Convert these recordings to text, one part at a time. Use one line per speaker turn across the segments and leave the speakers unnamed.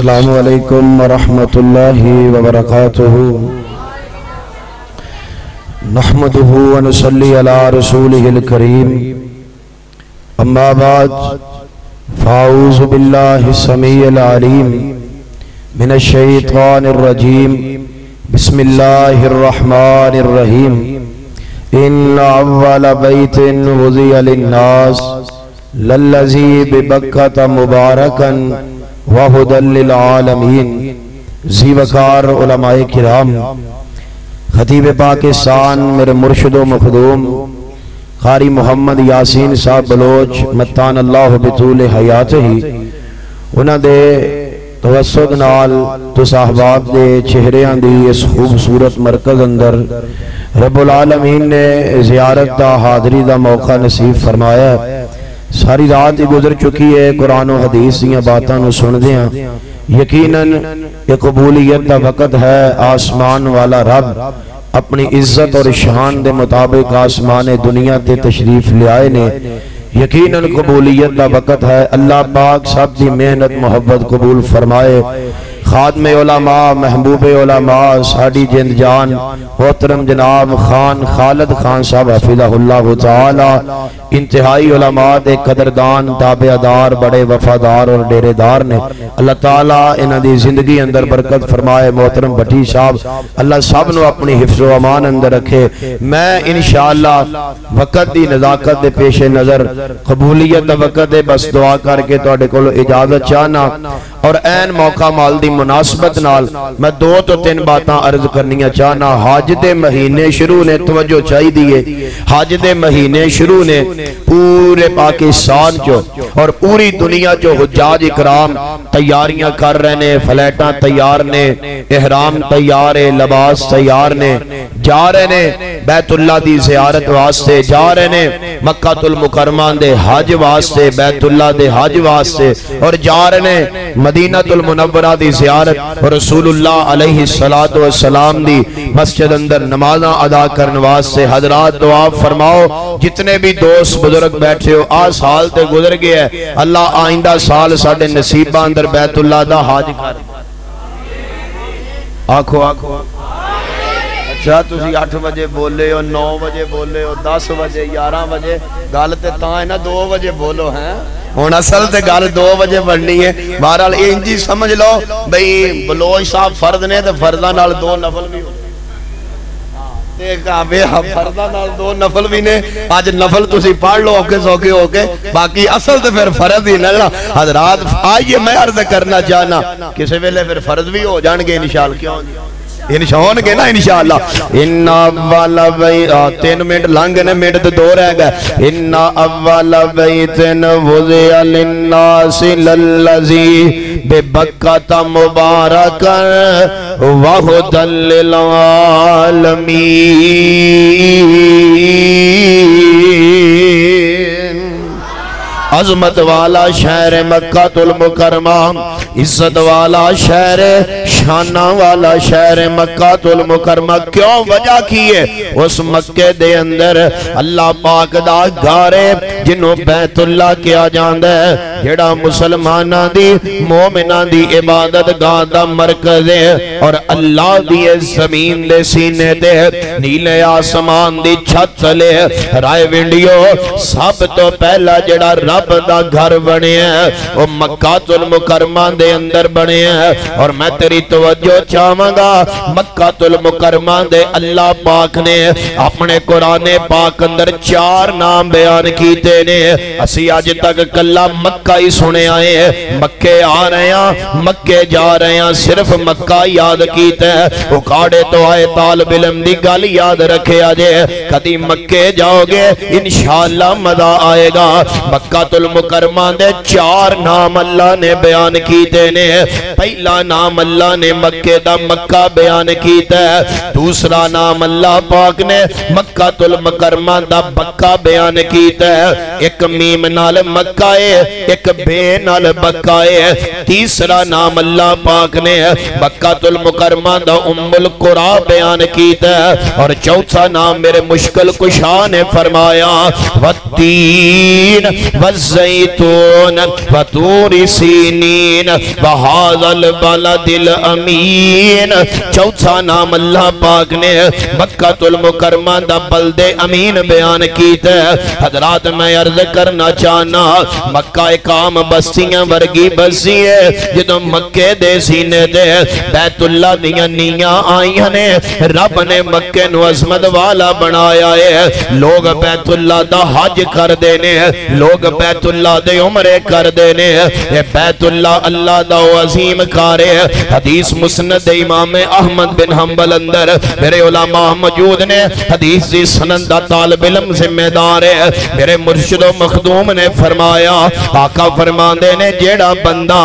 अस्सलामु अलैकुम वरहमतुल्लाहि वबरकातुहू। नहमदुहू व नुसल्ली अला रसूलिहिल करीम। अम्मा बाद फ़ाऊज़ु बिल्लाहि समीइल अलीम मिनश शैतानिर रजीम। बिस्मिल्लाहिर रहमानिर रहीम। इन्ना अव्वल बैतिन वुज़िअ लिन्नास लल्लज़ी बिबक्कता मुबारकन व हुदल लिल आलमीन। ज़ीवकार उलमाए किराम, खतीब पाकिस्तान मेरे मुर्शिद व मखदूम कारी मोहम्मद यासीन साहब बलोच मत्तान अल्लाह बितूल हयात ही उन्हां दे तवस्सुद नाल तुस अहबाब दे चेहरियां दी इस खूबसूरत मरकज अंदर रब्बुल आलमीन ने ज़ियारत दा हाज़री दा मौका नसीब फरमाया। सारी रात ही गुजर चुकी है, कुरान और हदीस दीयां बातां नूं सुनदे हां। यकीनन ये कबूलियत दा वक़्त है। आसमान वाला रब अपनी इज्जत और शान दे मुताबिक आसमान दुनिया ते तशरीफ ले आए ने। यकीनन कबूलियत दा वक़्त है। अल्लाह पाक सब दी मेहनत मोहब्बत कबूल फरमाए। खादमे उलमा महबूबे उलमा साडी जिंद जान मोहतरम जनाब खान खालिद खान साहब हफिज़हुल्लाह तआला इंतहाई उलमा दे कदरदान ताबेदार बड़े वफादार और डेरेदार ने। अल्लाह ताला इन्हां दी जिंदगी अंदर बरकत फरमाए। मोहतरम भट्टी साहब अल्लाह सब नूं अपनी हिफ्ज़ व अमान अंदर रखे। मैं इंशाअल्लाह वक़्त दी नज़ाकत दे पेश नज़र कबूलियत दा वक़्त है, बस दुआ करके तुहाडे कोलों इजाजत चाहना और ऐन मौका माल दी मुनासबत नाल मैं दो तो तीन बातां अर्ज करनियां चाहना। हज दे महीने शुरू ने, तवज्जो चाहिदी है। हज दे महीने शुरू ने पूरे पाकिस्तान चो और पूरी दुनिया चो हुज्जाज इकराम तैयारियां कर रहे ने। फ्लैटां तैयार ने, एहराम तैयार है, लिबास तैयार ने, जा रहे ने बैतुल्ला दी ज़ियारत वास्ते, जा रहे ने मक्कातुल मुकरमा दे हज वास्ते, बैतुल्ला दे हज वास्ते, और जा रहे ने मदीनातुल मुनव्वरा दी ज़ियारत और रसूलुल्लाह अलैहि सलातो व सलाम दी मस्जिद अंदर नमाज़ां अदा करने वास्ते। हजरात दुआ फरमाओ, जितने भी दोस्त बुजुर्ग बैठे हो, आ साल ते गुजर गया है, अल्लाह आइंदा साल साडे नसीबां अंदर बैतुल्ला दा हज कर। आखो आखो। अच्छा तुसी 8 बजे बोले हो, 9 बजे बोले हो, 10 बजे 11 बजे गल ते तां है ना 2 बजे बोलो हैं। हुण असल ते गल 2 बजे बननी है। बहरहाल इंज ही समझ लो बई बलोच साहब फर्द ने ते फर्दा नाल 2 नफल भी हो ते फर्दा नाल 2 नफल भी ने। अज नफल तुसी पढ़ लो औखे सौखे होके, बाकी असल ते फिर फर्ज ही ना। हजरात आइए मैं अर्ज करना चाहना, किसी वेले फिर फर्ज भी हो जाएंगे इंशाअल्लाह। क्यों इंशाअल्लाह ना इंशाअल्लाह। इन्ना अव्वल बैत 3 मिनट लंघ गए, मिनट ते 2 रह गए। इन्ना अव्वल बैतिन वुज़िअ लिन्नास लल्लज़ी बिबक्कता मुबारकन व हुदल लिल आलमीन। अजमत वाला शहर मक्कातुल मुकरमा, इज्जत वाला शहर, शाना वाला शहर मक्कातुल मुकरमा। क्यों वजह की है? उस मक्के दे अंदर अल्लाह पाक दा घर है जिन्हों बैतुल्ला किया जाता है, जेड़ा मुसलमाना दी मोमिना दी इबादत गाह दा मरकज है। और अल्लाह दी जमीन दे सीने ते नीले आसमान दी छत तले राय विंडियो सब तो पहला जेड़ा रब दा घर बने वो मक्कातुल मुकरमा दे अंदर बने। और मैं तेरी तवज्जो चाहांगा, मक्कातुल मुकरमा दे अल्लाह पाक ने अपने कुराने पाक अंदर 4 नाम बयान कीते ने। असी अज तक कला मक्का ही सुने आए हैं, मक्के आ रहे हैं, मक्के जा रहे हैं, सिर्फ मक्का याद कीता है। उखाड़े तो आए तालिब इल्म दी गल याद रखे अजे, कदी मक्के जाओगे इंशाअल्लाह मजा आएगा। मक्कातुल मुकरमा दे 4 नाम अल्लाह ने बयान कीते ने। पहला नाम अल्लाह ने मक्के दा मक्का बयान कीता है, दूसरा नाम अल्लाह पाक ने मक्कातुल मुकरमा दा बक्का बयान कीता है। एक मीम नाल मक्का है, एक बे नाल बक्का है। तीसरा नाम अल्लाह पाक ने मक्कातुल मुकरमा दा उम्मुल कुरा बयान कीता है। और चौथा नाम मेरे मुश्किल कुशा ने फरमाया वत्तीन वज़ैतून वतूर सीनीन वहाज़ल बलदिल अमीन। चौथा नाम अल्लाह पाक ने मक्कातुल मुकरमा दा बल्दे अमीन बयान कीता है। हजरात मैं अर्ज करना चाहना, मक्का एक आम बस्तियां वर्गी बस्ती है। जदों मक्के दे सीने ते बैतुल्ला दियां नीयां आईयां ने, रब ने मक्के नूं अज़मत वाला बनाया है। लोग बैतुल्ला दा हज करदे ने, लोग बैतुल्ला दे उमरे करदे ने। ये बैतुल्ला अल्लाह दा अजीम कार है। हदीस मुस्नद इमाम अहमद बिन हंबल अंदर मेरे उलमा मौजूद ने, हदीस दी सनद दा तालिब इल्म जिम्मेदार है। मेरे मुर्शिद मखदूम ने फरमाया, आका फरमांदे ने जेड़ा बंदा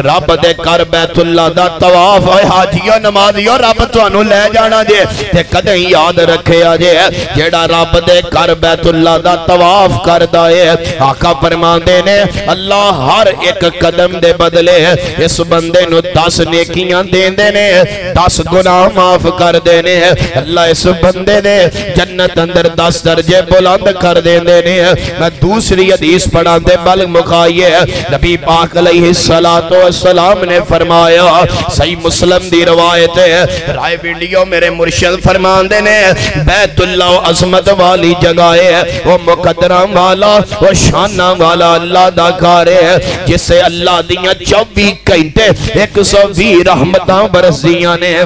रब दे घर बैतुल्ला दा तवाफ, हाजियो नमाजियो रब तुहानू ले जाना जे ते कदे याद रखिया जे, जेड़ा रब दे घर बैतुल्ला दा तवाफ करदा है, आका फरमांदे ने अल्लाह हर एक कदम दे बदले इस बंदे नू 10 नेकियां देंदे ने, 10 गुनाह माफ कर देने। अल्लाह इस बंदे ने जन्नत अंदर 10 दर्जे बुलंद कर देंदे ने। मैं दूसरी हदीस पढ़ाते बल मुकाइए, नबी पाक अलैहिस्सलातु वस्सलाम ने फरमाया, सही मुस्लिम दी रवायत है, राय वीडियो मेरे मुर्शिद फरमांदे ने बैतुल्ला अजमत वाली जगह है, वो मुकद्दरा वाला वो शाना वाला अल्लाह दा घर है, जिसे अल्लाह दियां 24 घंटे 120 रहमतां बरसदियां ने।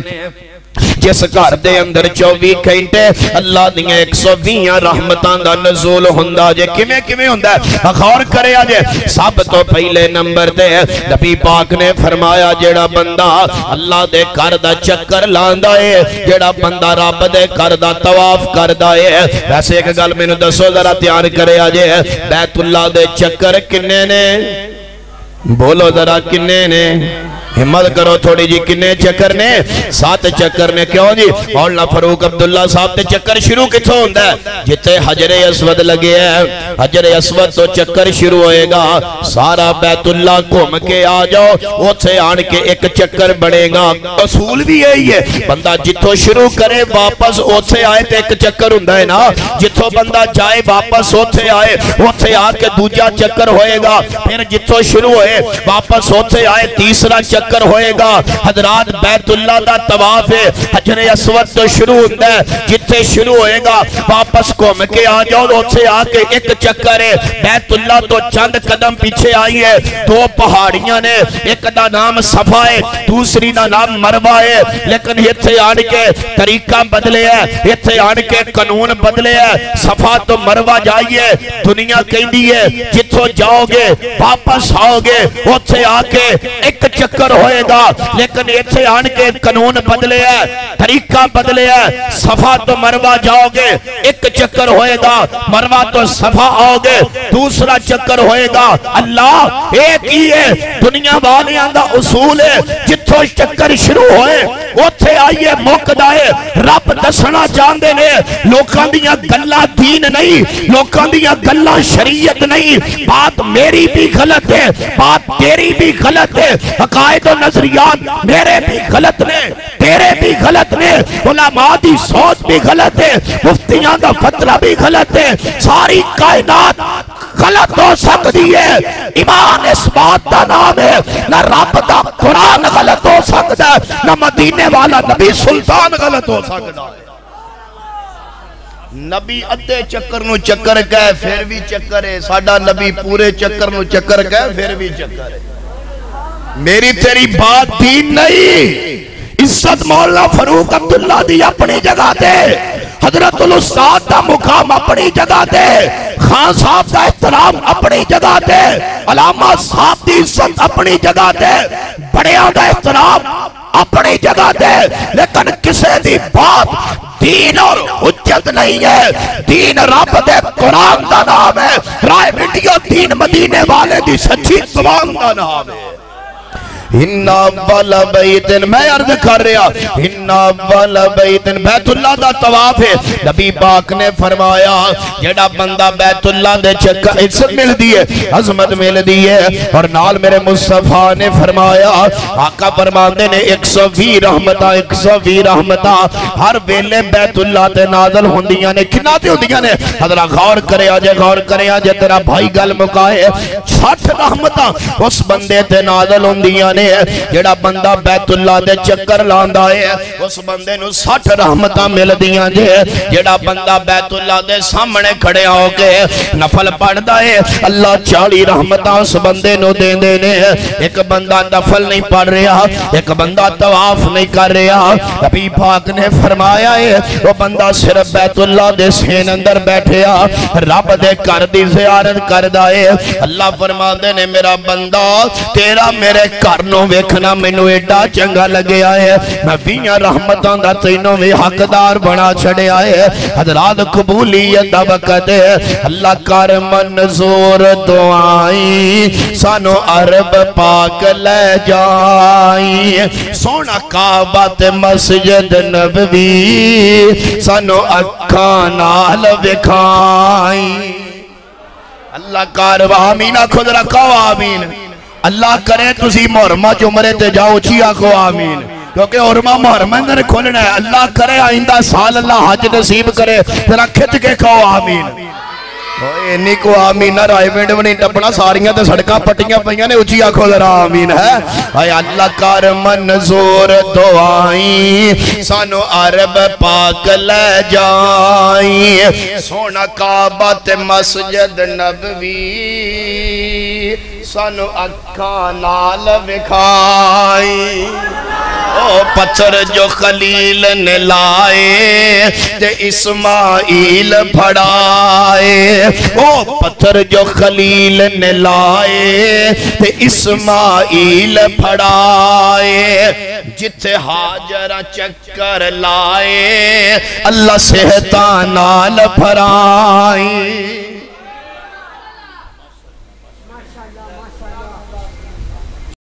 जिस घर दे अंदर 24 घंटे अल्लाह दियां 120 रहमतां दा नज़ूल हुंदा जे। किवें किवें हुंदा है गौर करे जे। सब तो पहले नंबर ते नबी पाक ने फरमाया, जेड़ा बंदा अल्लाह दे घर दा चक्कर लांदा है, जेड़ा बंदा रब दे घर दा तवाफ करदा है। वैसे एक गल मैनू दसो जरा ध्यान करे जे, बैतुल्ला दे चक्कर किन्ने ने? बोलो जरा किन्ने ने? हिम्मत करो थोड़ी जी, किन्ने चक्कर ने? 7 चक्कर ने। क्यों जी? मौलाना फारूक अब्दुल्ला साहब ते चक्कर शुरू किथों होंदा है? जिथे हजरे अस्वद लगे है, हजरे अस्वद तो चक्कर शुरू होएगा। सारा बैतुल्ला घूम के आ जाओ, उथे आन के एक चक्कर बनेगा। असूल भी यही है, बंदा जिथों शुरू करे वापस उथे आए तो एक चक्कर हुंदा है ना। जिथों बंदा जाए वापस उथे आए, उथे आके दूजा चक्कर होएगा। फिर जिथों शुरू होए वापस उथे आए तीसरा चक्कर होएगा। हजरात बैतुल्ला दा तवाफ है, हजरे अस्वद तो शुरू होता है, जिथे शुरू होएगा वापस घूम के आ जाओ, उसे आके एक चक्कर है। बैतुल्ला तो चंद कदम पीछे आई है, 2 पहाड़ियां ने, एक दा नाम सफा है, दूसरी दा नाम मरवा है। लेकिन इथे आन के तरीका बदले है, इथे आन के कानून बदले है। सफा तो मरवा जाइए, दुनिया कहती है जिथों जाओगे वापस आओगे, उथे आके एक चक्कर होएगा। लेकिन इथे आन के कानून बदले है, तरीका बदले है। सफा तो मरवा जाओगे एक चक्कर होएगा, मरवा तो सफा आओगे दूसरा चक्कर होएगा। अल्लाह एक ही है, दुनिया वालियां दा उसूल है, जिथों चक्कर शुरू होए उथे आइए मुकदा है। रब दसना चाहते ने, लोकां दियां गल्लां दीन नहीं, लोकां दियां गल्लां शरीयत नहीं। बात मेरी भी गलत है, बात तेरी भी गलत है, अकायद और नजरियात मेरे भी गलत ने, तेरे भी गलत ने, उलमा दी सोच भी गलत है, मुफ्तियां दा फतवा भी गलत है। सारी कायनात गलत हो सकती है, ईमान इस बात का नाम है। न रब दा कुरान गलत हो सकता है, न मदीने वाला नबी सुल्तान गलत हो सकता है। नबी अद्धे चक्कर नु चक्कर कह फिर भी चक्कर है, साडा नबी पूरे चक्कर नु चक्कर कह फिर भी चक्कर है। मेरी तेरी बात दीन नहीं। इज्जत मौलाना फारूक अब्दुल्ला दी अपनी जगह ते, हजरतुल उस्ताद दा मुकाम अपनी जगह ते, खान साहब का एहतराम अपनी जगह ते, अलामा साहब की इज्जत अपनी जगह ते, बड़िया का एहतराम अपनी जगह ते। लेकिन किसी की बात दीन और उज्जत नहीं है। दीन रब दे कुरान का नाम है, राय वीडियो दीन मदीने वाले दी सच्ची जुबान का नाम है। इन्ना अव्वल बैतिन, मैं अर्ज कर रहा, इन्ना अव्वल बैतिन बैतुल्लाह दा तवाफ है। नबी पाक ने फरमाया जेड़ा बंदा बैतुल्लाह दे चक्कर, इज्जत मिलदी है, अजमत मिलदी है। और नाल मेरे मुस्तफा ने फरमाया, आका फरमांदे ने 120 रहमतां 120 रहमतां हर वेले बैतुल्लाह ते नाज़िल होंदियां ने। किन्ना ते होंदियां ने, हजरा गौर करे अजे, गौर करे अजे, तेरा भाई गल मुकाए। 60 रहमतां उस बंदे ते नाज़िल होंदियां ने जेड़ा बंदा बैतुल्लाह दे चक्कर लांदा है, उस बंदे नूं 60 रहमतां मिलदियां जे। जेड़ा बंदा बैतुल्लाह दे सामने खड़े होके नफल पढ़दा है, अल्लाह 40 रहमतां उस बंदे नूं देंदे ने। एक बंदा नफल नहीं पढ़ रहा, एक बंदा तवाफ नहीं कर रहा, नबी पाक ने फरमाया है वो बंदा सिर्फ बैतुल्लाह दे सेन अंदर बैठया रब दे घर दी ज़ियारत करदा है। अल्लाह फरमांदे ने मेरा बंदा तेरा मेरे घर नूं वेखना मैनू एडा चंगा लगया है, मैं 20 रहमतां दा तैनूं भी हकदार बना छड़िया है। हजरात कबूलियत दा वक्त है, अल्लाह कर मंजूर दुआई सानू अरब पाक ले जाई, सोना काबा ते मस्जिद नबवी सानू अखां नाल विखाई। अल्लाह कर आमीन, आखो जरा कहो आमीन। अल्लाह करे तुसी मुहर्रमा जुमरे ते जाओ, ची आखो आमीन, क्योंकि उरमा मुहर्रमा अंदर खोलना है। अल्लाह करे आइंदा साल अल्लाह हज नसीब करे, जरा खिच के कहो आमीन। इन्नी को आमीन ना रायविंड भी नहीं टपना, सारियां ते सड़कां पट्टियां पईयां ने, उची आखो जरा आमीन है। हाय अल्लाह कर मंजूर दुआई सानू अरब पाक ले जाई, सोना काबा ते मस्जिद नबवी सानू अखां नाल विखाई। ओ पत्थर जो खलील ने लाए ते इस्माइल फड़ाए, ओ पत्थर जो खलील ने लाए ते इस्माइल फड़ाए, जिथे हाजरा चक्कर लाए अल्लाह सेहतां नाल फराई।